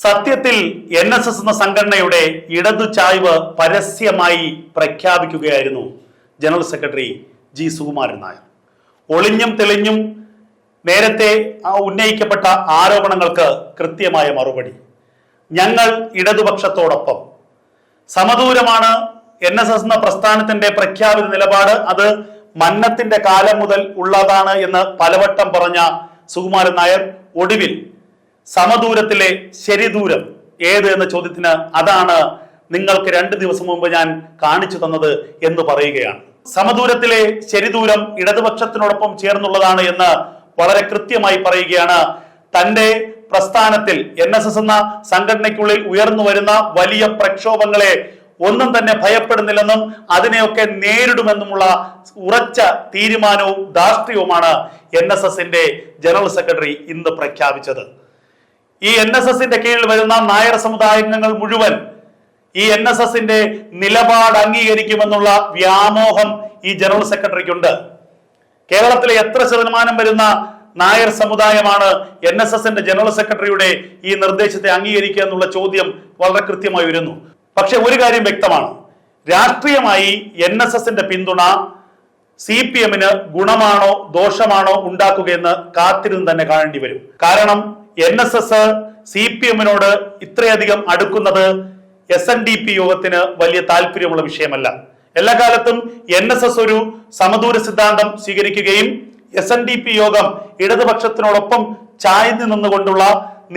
സത്യത്തിൽ NSS എന്ന സംഘടനയുടെ ഇടതു ചായ്വ് പരസ്യമായി പ്രഖ്യാപിക്കുകയായിരുന്നു ജനറൽ സെക്രട്ടറി ജി സുകുമാരൻ നായർ. ഒളിഞ്ഞും തെളിഞ്ഞും നേരത്തെ ഉന്നയിക്കപ്പെട്ട ആരോപണങ്ങൾക്ക് കൃത്യമായ മറുപടി. ഞങ്ങൾ ഇടതുപക്ഷത്തോടൊപ്പം സമദൂരമാണ്. NSS എന്ന പ്രസ്ഥാനത്തിന്റെ പ്രഖ്യാപിത നിലപാട് അത് മന്നത്തിന്റെ കാലം മുതൽ ഉള്ളതാണ് എന്ന് പലവട്ടം പറഞ്ഞ സുകുമാരൻ നായർ ഒടുവിൽ സമദൂരത്തിലെ ശരിദൂരം ഏത് എന്ന ചോദ്യത്തിന് അതാണ് നിങ്ങൾക്ക് 2 ദിവസം മുമ്പ് ഞാൻ കാണിച്ചു തന്നത് എന്ന് പറയുകയാണ്. സമദൂരത്തിലെ ശരിദൂരം ഇടതുപക്ഷത്തിനോടൊപ്പം ചേർന്നുള്ളതാണ് എന്ന് വളരെ കൃത്യമായി പറയുകയാണ്. തന്റെ പ്രസ്ഥാനത്തിൽ NSS എന്ന സംഘടനയ്ക്കുള്ളിൽ ഉയർന്നു വരുന്ന വലിയ പ്രക്ഷോഭങ്ങളെ ഒന്നും തന്നെ ഭയപ്പെടുന്നില്ലെന്നും അതിനെയൊക്കെ നേരിടുമെന്നുമുള്ള ഉറച്ച തീരുമാനവും ധാർഷ്ട്യവുമാണ് NSSന്റെ ജനറൽ സെക്രട്ടറി ഇന്ന് പ്രഖ്യാപിച്ചത്. ഈ NSSന്റെ കീഴിൽ വരുന്ന നായർ സമുദായാംഗങ്ങൾ മുഴുവൻ ഈ NSSന്റെ നിലപാട് അംഗീകരിക്കുമെന്നുള്ള വ്യാമോഹം ഈ ജനറൽ സെക്രട്ടറിക്കുണ്ട്. കേരളത്തിലെ എത്ര ശതമാനം വരുന്ന നായർ സമുദായമാണ് NSSന്റെ ജനറൽ സെക്രട്ടറിയുടെ ഈ നിർദ്ദേശത്തെ അംഗീകരിക്കുക എന്നുള്ള ചോദ്യം വളരെ കൃത്യമായി വരുന്നു. പക്ഷെ ഒരു കാര്യം വ്യക്തമാണ്, രാഷ്ട്രീയമായി NSSന്റെ പിന്തുണ CPMന് ഗുണമാണോ ദോഷമാണോ ഉണ്ടാക്കുകയെന്ന് കാത്തിരുന്ന് തന്നെ കാണേണ്ടി വരും. കാരണം NSS CPMനോട് ഇത്രയധികം അടുക്കുന്നത് SNDP യോഗത്തിന് വലിയ താല്പര്യമുള്ള വിഷയമല്ല. എല്ലാ കാലത്തും NSS ഒരു സമദൂര സിദ്ധാന്തം സ്വീകരിക്കുകയും SNDP യോഗം ഇടതുപക്ഷത്തിനോടൊപ്പം ചായ്ന്നു നിന്നുകൊണ്ടുള്ള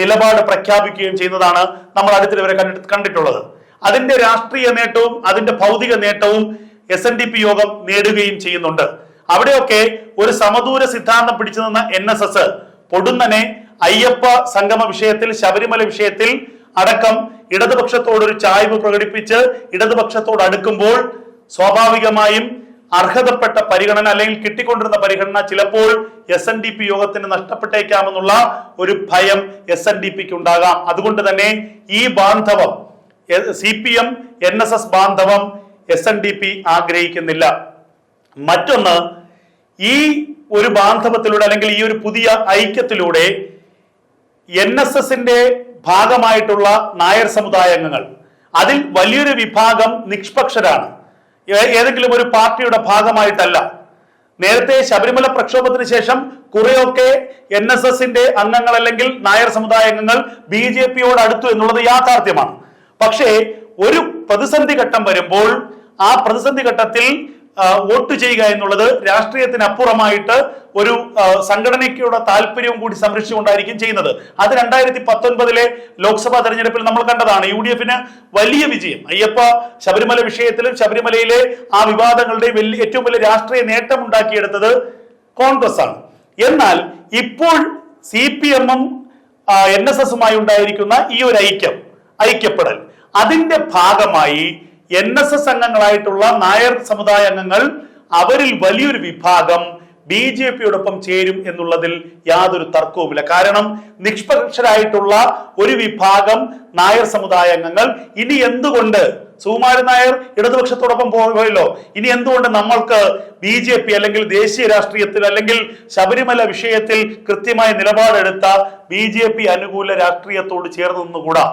നിലപാട് പ്രഖ്യാപിക്കുകയും ചെയ്യുന്നതാണ് നമ്മൾ അടുത്തിവരെ കണ്ടിട്ടുള്ളത്. അതിന്റെ രാഷ്ട്രീയ നേട്ടവും അതിന്റെ ഭൗതിക നേട്ടവും SNDP യോഗം നേടുകയും ചെയ്യുന്നുണ്ട്. അവിടെയൊക്കെ ഒരു സമദൂര സിദ്ധാന്തം പിടിച്ചു നിന്ന NSS പൊടുന്നനെ അയ്യപ്പ സംഗമ വിഷയത്തിൽ, ശബരിമല വിഷയത്തിൽ അടക്കം ഇടതുപക്ഷത്തോടൊരു ചായ്വ് പ്രകടിപ്പിച്ച് ഇടതുപക്ഷത്തോട് അടുക്കുമ്പോൾ സ്വാഭാവികമായും അർഹതപ്പെട്ട പരിഗണന അല്ലെങ്കിൽ കിട്ടിക്കൊണ്ടിരുന്ന പരിഗണന ചിലപ്പോൾ SNDP യോഗത്തിന് നഷ്ടപ്പെട്ടേക്കാമെന്നുള്ള ഒരു ഭയം SNDPക്ക് ഉണ്ടാകാം. അതുകൊണ്ട് തന്നെ ഈ ബാന്ധവം CPM NSS ബാന്ധവം SNDP ആഗ്രഹിക്കുന്നില്ല. മറ്റൊന്ന്, ഈ ഒരു ബാന്ധവത്തിലൂടെ അല്ലെങ്കിൽ ഈ ഒരു പുതിയ ഐക്യത്തിലൂടെ NSSന്റെ ഭാഗമായിട്ടുള്ള നായർ സമുദായാംഗങ്ങൾ അതിൽ വലിയൊരു വിഭാഗം നിഷ്പക്ഷരാണ്, ഏതെങ്കിലും ഒരു പാർട്ടിയുടെ ഭാഗമായിട്ടല്ല. നേരത്തെ ശബരിമല പ്രക്ഷോഭത്തിന് ശേഷം കുറെയൊക്കെ NSSന്റെ അംഗങ്ങൾ അല്ലെങ്കിൽ നായർ സമുദായാംഗങ്ങൾ BJPയോട് അടുത്തു എന്നുള്ളത് യാഥാർത്ഥ്യമാണ്. പക്ഷേ ഒരു പ്രതിസന്ധി ഘട്ടം വരുമ്പോൾ ആ പ്രതിസന്ധി ഘട്ടത്തിൽ വോട്ട് ചെയ്യുക എന്നുള്ളത് രാഷ്ട്രീയത്തിനപ്പുറമായിട്ട് ഒരു സംഘടനയ്ക്കുള്ള താല്പര്യവും കൂടി സംരക്ഷിച്ചുകൊണ്ടായിരിക്കും ചെയ്യുന്നത്. അത് 2019 ലോക്സഭാ തെരഞ്ഞെടുപ്പിൽ നമ്മൾ കണ്ടതാണ്. UDFന് വലിയ വിജയം, അയ്യപ്പ ശബരിമല വിഷയത്തിലും ശബരിമലയിലെ ആ വിവാദങ്ങളുടെയും ഏറ്റവും വലിയ രാഷ്ട്രീയ നേട്ടം ഉണ്ടാക്കിയെടുത്തത് കോൺഗ്രസ് ആണ്. എന്നാൽ ഇപ്പോൾ CPMും NSSുമായി ഉണ്ടായിരിക്കുന്ന ഈ ഒരു ഐക്യപ്പെടൽ, അതിന്റെ ഭാഗമായി NSS അംഗങ്ങളായിട്ടുള്ള നായർ സമുദായ അംഗങ്ങൾ അവരിൽ വലിയൊരു വിഭാഗം BJPയോടൊപ്പം ചേരും എന്നുള്ളതിൽ യാതൊരു തർക്കവുമില്ല. കാരണം നിഷ്പക്ഷരായിട്ടുള്ള ഒരു വിഭാഗം നായർ സമുദായ അംഗങ്ങൾ ഇനി എന്തുകൊണ്ട് സുകുമാരൻ നായർ ഇടതുപക്ഷത്തോടൊപ്പം പോയല്ലോ, ഇനി എന്തുകൊണ്ട് നമ്മൾക്ക് BJP അല്ലെങ്കിൽ ദേശീയ രാഷ്ട്രീയത്തിൽ അല്ലെങ്കിൽ ശബരിമല വിഷയത്തിൽ കൃത്യമായ നിലപാടെടുത്ത BJP അനുകൂല രാഷ്ട്രീയത്തോട് ചേർന്ന് നിന്നുകൂടാ?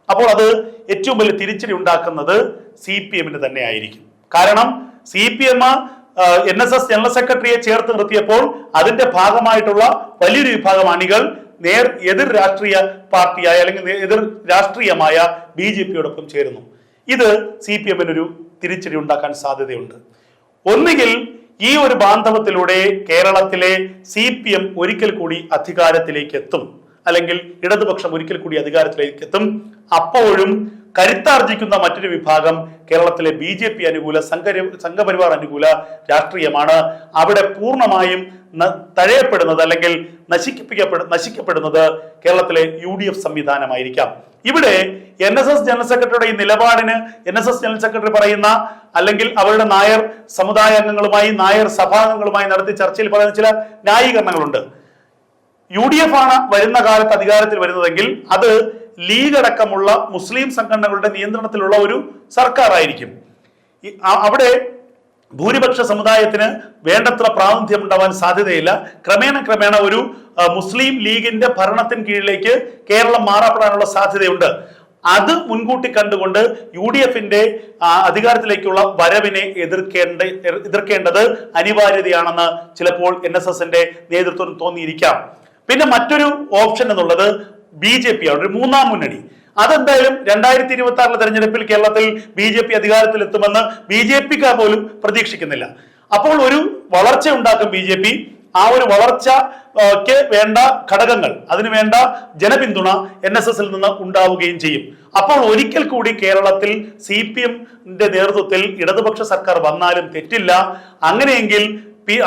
അപ്പോൾ അത് ഏറ്റവും വലിയ തിരിച്ചടി ഉണ്ടാക്കുന്നത് CPMന് തന്നെ ആയിരിക്കും. കാരണം CPM NSS ജനറൽ സെക്രട്ടറിയെ ചേർത്ത് നിർത്തിയപ്പോൾ അതിന്റെ ഭാഗമായിട്ടുള്ള വലിയൊരു വിഭാഗം അണികൾ എതിർ രാഷ്ട്രീയ പാർട്ടിയായ അല്ലെങ്കിൽ എതിർ രാഷ്ട്രീയമായ BJPയോടൊപ്പം ചേരുന്നു. ഇത് CPMനൊരു തിരിച്ചടി ഉണ്ടാക്കാൻ സാധ്യതയുണ്ട്. ഒന്നുകിൽ ഈ ഒരു ബാന്ധവത്തിലൂടെ കേരളത്തിലെ CPM ഒരിക്കൽ കൂടി അധികാരത്തിലേക്ക് എത്തും, അല്ലെങ്കിൽ ഇടതുപക്ഷം ഒരിക്കൽ കൂടി അധികാരത്തിലേക്ക് എത്തും. അപ്പോഴും കരുത്താർജിക്കുന്ന മറ്റൊരു വിഭാഗം കേരളത്തിലെ BJP അനുകൂല സംഘപരിവാർ അനുകൂല രാഷ്ട്രീയമാണ്. അവിടെ പൂർണ്ണമായും തഴയപ്പെടുന്നത് അല്ലെങ്കിൽ നശിക്കപ്പെടുന്നത് കേരളത്തിലെ UDF സംവിധാനമായിരിക്കാം. ഇവിടെ NSS ജനറൽ സെക്രട്ടറിയുടെ ഈ നിലപാടിന് NSS ജനറൽ സെക്രട്ടറി പറയുന്ന അല്ലെങ്കിൽ അവരുടെ നായർ സമുദായ അംഗങ്ങളുമായി നായർ സഭാംഗങ്ങളുമായി നടത്തിയ ചർച്ചയിൽ പറയുന്ന ചില ന്യായീകരണങ്ങളുണ്ട്. UDF ആണ് വരുന്ന കാലത്ത് അധികാരത്തിൽ വരുന്നതെങ്കിൽ അത് ലീഗ് അടക്കമുള്ള മുസ്ലിം സംഘടനകളുടെ നിയന്ത്രണത്തിലുള്ള ഒരു സർക്കാർ ആയിരിക്കും. അവിടെ ഭൂരിപക്ഷ സമുദായത്തിന് വേണ്ടത്ര പ്രാതിനിധ്യം ഉണ്ടാവാൻ സാധ്യതയില്ല. ക്രമേണ ഒരു മുസ്ലിം ലീഗിന്റെ ഭരണത്തിന് കീഴിലേക്ക് കേരളം മാറപ്പെടാനുള്ള സാധ്യതയുണ്ട്. അത് മുൻകൂട്ടി കണ്ടുകൊണ്ട് UDFന്റെ അധികാരത്തിലേക്കുള്ള വരവിനെ എതിർക്കേണ്ടത് അനിവാര്യതയാണെന്ന് ചിലപ്പോൾ NSSന്റെ നേതൃത്വം തോന്നിയിരിക്കാം. പിന്നെ മറ്റൊരു ഓപ്ഷൻ എന്നുള്ളത് BJP ആണ്, ഒരു മൂന്നാം മുന്നണി. അതെന്തായാലും 2026 തെരഞ്ഞെടുപ്പിൽ കേരളത്തിൽ BJP അധികാരത്തിൽ എത്തുമെന്ന് BJPക്കാർ പോലും പ്രതീക്ഷിക്കുന്നില്ല. അപ്പോൾ ഒരു വളർച്ച ഉണ്ടാക്കും BJP. ആ ഒരു വളർച്ചയ്ക്ക് വേണ്ട ഘടകങ്ങൾ, അതിനുവേണ്ട ജനപിന്തുണ NSSൽ നിന്ന് ഉണ്ടാവുകയും ചെയ്യും. അപ്പോൾ ഒരിക്കൽ കൂടി കേരളത്തിൽ CPMന്റെ നേതൃത്വത്തിൽ ഇടതുപക്ഷ സർക്കാർ വന്നാലും തെറ്റില്ല. അങ്ങനെയെങ്കിൽ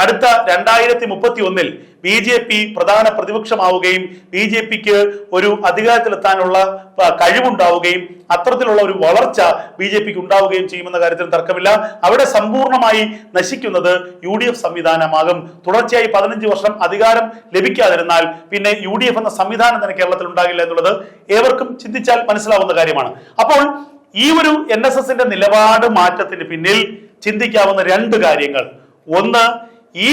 അടുത്ത 2031 BJP പ്രധാന പ്രതിപക്ഷമാവുകയും BJPക്ക് ഒരു അധികാരത്തിലെത്താനുള്ള കഴിവുണ്ടാവുകയും അത്തരത്തിലുള്ള ഒരു വളർച്ച BJPക്ക് ഉണ്ടാവുകയും ചെയ്യുമെന്ന കാര്യത്തിൽ തർക്കമില്ല. അവിടെ സമ്പൂർണ്ണമായി നശിക്കുന്നത് UDF സംവിധാനമാകും. തുടർച്ചയായി 15 വർഷം അധികാരം ലഭിക്കാതിരുന്നാൽ പിന്നെ UDF എന്ന സംവിധാനം തന്നെ കേരളത്തിൽ ഉണ്ടാകില്ല എന്നുള്ളത് ഏവർക്കും ചിന്തിച്ചാൽ മനസ്സിലാവുന്ന കാര്യമാണ്. അപ്പോൾ ഈ ഒരു NSSന്റെ നിലപാട് മാറ്റത്തിന് പിന്നിൽ ചിന്തിക്കാവുന്ന രണ്ട് കാര്യങ്ങൾ. ഒന്ന്, ഈ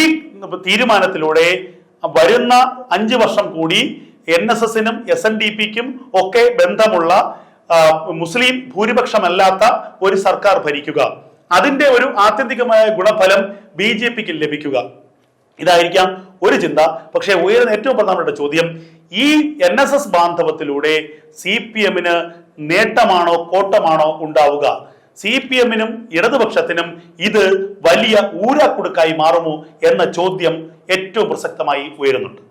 തീരുമാനത്തിലൂടെ വരുന്ന 5 വർഷം കൂടി NSSനും SNDPക്കും ഒക്കെ ബന്ധമുള്ള മുസ്ലിം ഭൂരിപക്ഷമല്ലാത്ത ഒരു സർക്കാർ ഭരിക്കുക. അതിന്റെ ഒരു ആത്യന്തികമായ ഗുണഫലം BJPക്ക് ലഭിക്കുക. ഇതായിരിക്കാം ഒരു ചിന്ത. പക്ഷേ ഉയരുന്ന ഏറ്റവും പ്രധാനപ്പെട്ട ചോദ്യം, ഈ NSS ബാന്ധവത്തിലൂടെ CPMന് നേട്ടമാണോ കോട്ടമാണോ ഉണ്ടാവുക? CPMനും ഇടതുപക്ഷത്തിനും ഇത് വലിയ ഊരാക്കുടുക്കായി മാറുമോ എന്ന ചോദ്യം ഏറ്റവും പ്രസക്തമായി ഉയരുന്നുണ്ട്.